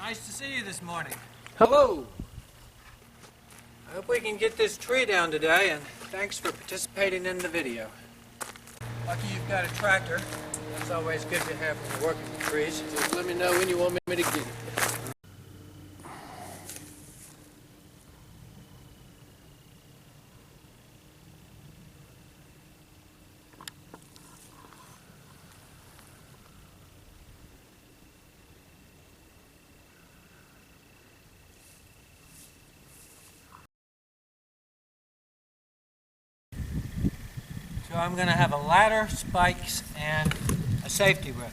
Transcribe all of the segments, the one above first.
Nice to see you this morning. Hello. I hope we can get this tree down today, and thanks for participating in the video. Lucky you've got a tractor. That's always good to have when you're working with trees. Just let me know when you want me to get it. So I'm going to have a ladder, spikes, and a safety rope.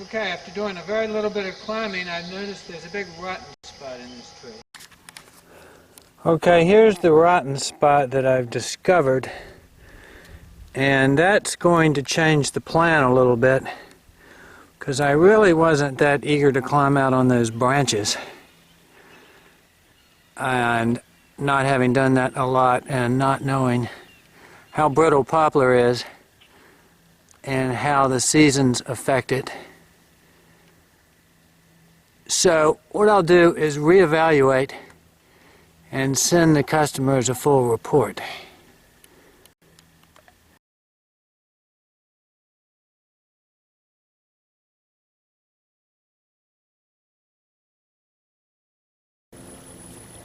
Okay, after doing a very little bit of climbing, I've noticed there's a big rotten spot in this tree. Okay, here's the rotten spot that I've discovered, and that's going to change the plan a little bit, because I really wasn't that eager to climb out on those branches, and not having done that a lot and not knowing how brittle poplar is and how the seasons affect it. So what I'll do is reevaluate and send the customers a full report.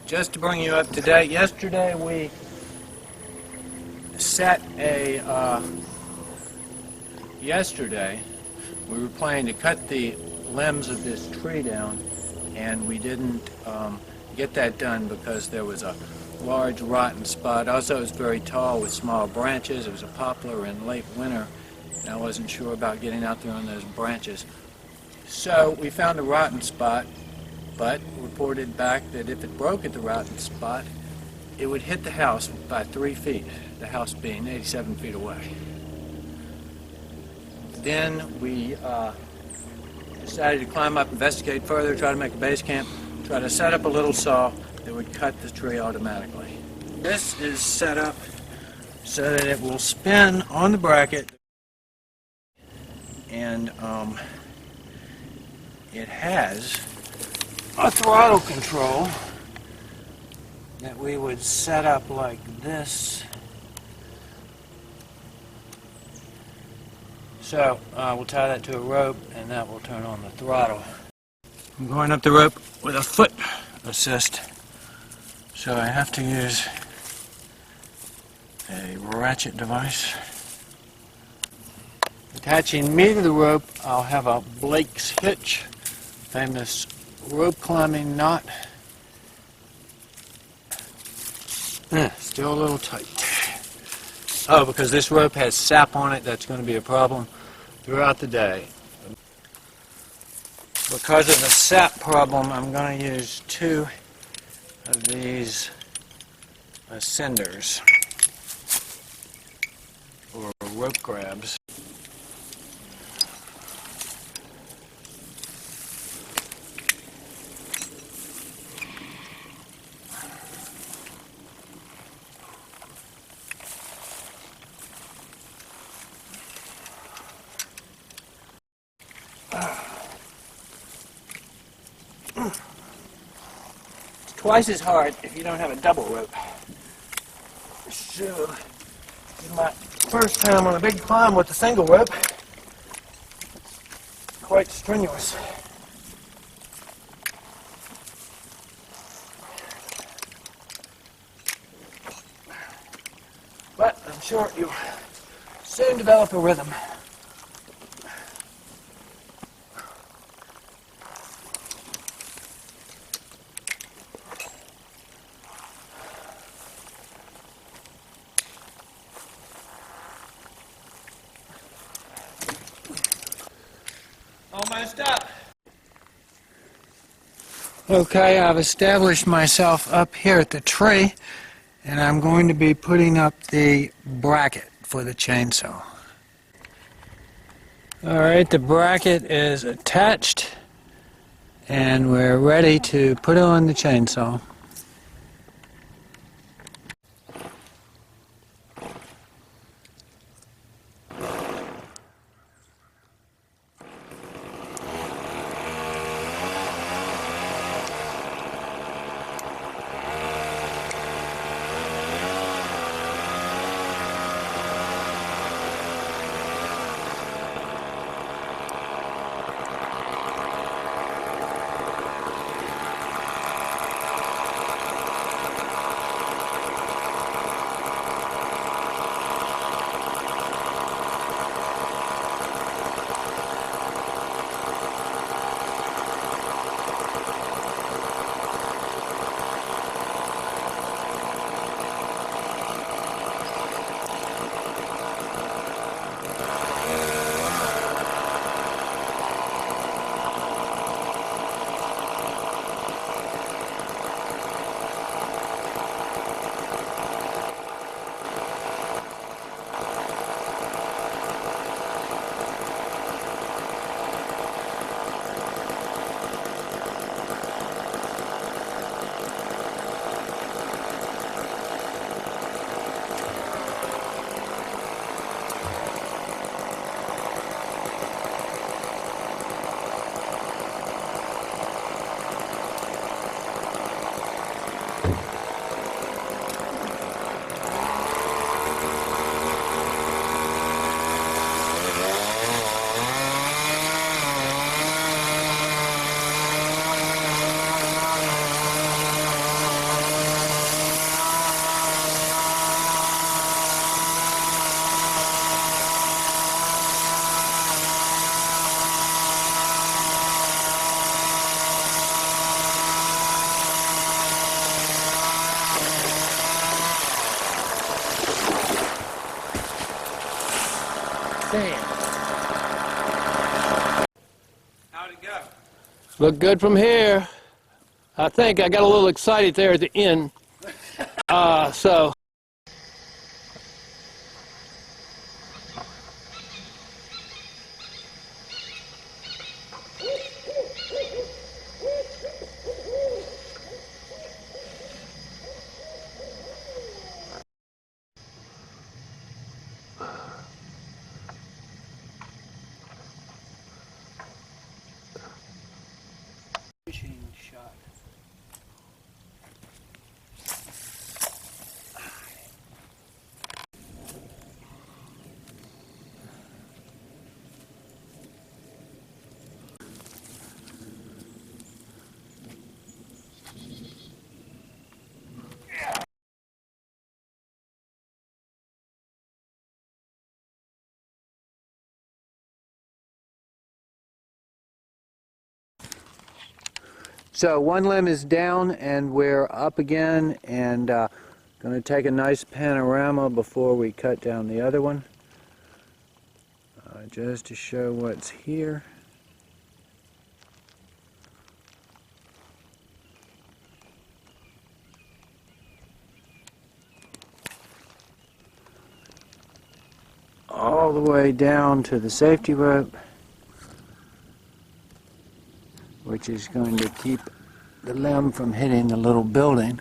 Just to bring you up to date, yesterday we set we were planning to cut the limbs of this tree down, and we didn't get that done because there was a large rotten spot. Also, it was very tall with small branches. It was a poplar in late winter, and I wasn't sure about getting out there on those branches. So we found a rotten spot, but reported back that if it broke at the rotten spot, it would hit the house by 3 feet, the house being 87 feet away. Then we decided to climb up, investigate further, try to make a base camp, try to set up a little saw that would cut the tree automatically. This is set up so that it will spin on the bracket, and it has a throttle control that we would set up like this. So we'll tie that to a rope, and that will turn on the throttle. I'm going up the rope with a foot assist, so I have to use a ratchet device. Attaching me to the rope, I'll have a Blake's hitch, famous rope climbing knot. Still a little tight. Oh, because this rope has sap on it, that's going to be a problem throughout the day. Because of the sap problem, I'm going to use 2 of these ascenders, or rope grabs. It's twice as hard if you don't have a double rope. So, this is my first time on a big climb with a single rope. Quite strenuous. But I'm sure you'll soon develop a rhythm. Almost up. Okay, I've established myself up here at the tree, and I'm going to be putting up the bracket for the chainsaw. All right, the bracket is attached and we're ready to put on the chainsaw. How'd it go? Look good from here. I think I got a little excited there at the end. So. Fishing shot. So one limb is down and we're up again, and going to take a nice panorama before we cut down the other one, just to show what's here. All the way down to the safety rope, which is going to keep the limb from hitting the little building.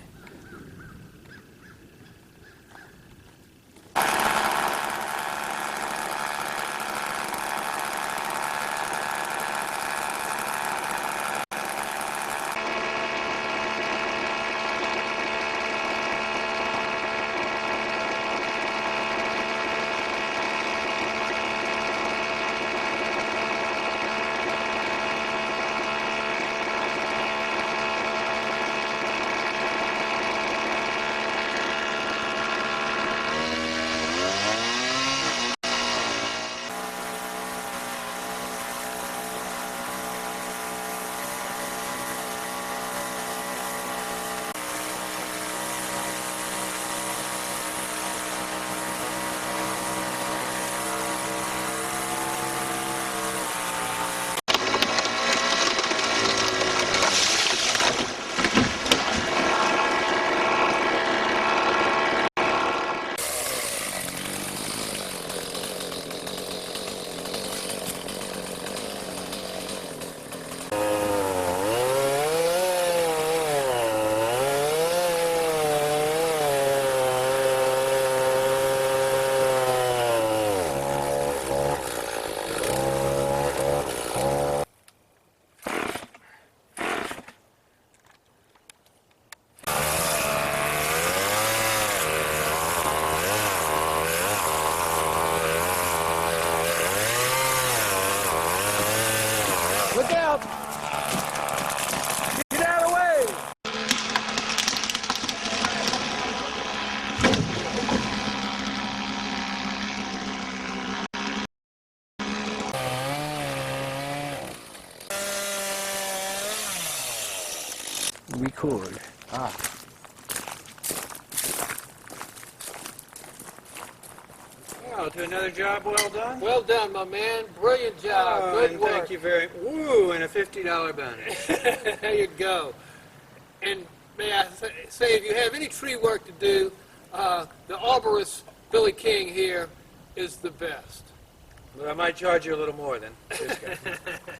record. Well, to another job well done. Well done, my man. Brilliant job. Oh, Good and work. thank you very. Woo, and a $50 bonus. There you go. And may I say, if you have any tree work to do, the arborist Billy King here is the best. But I might charge you a little more than this guy.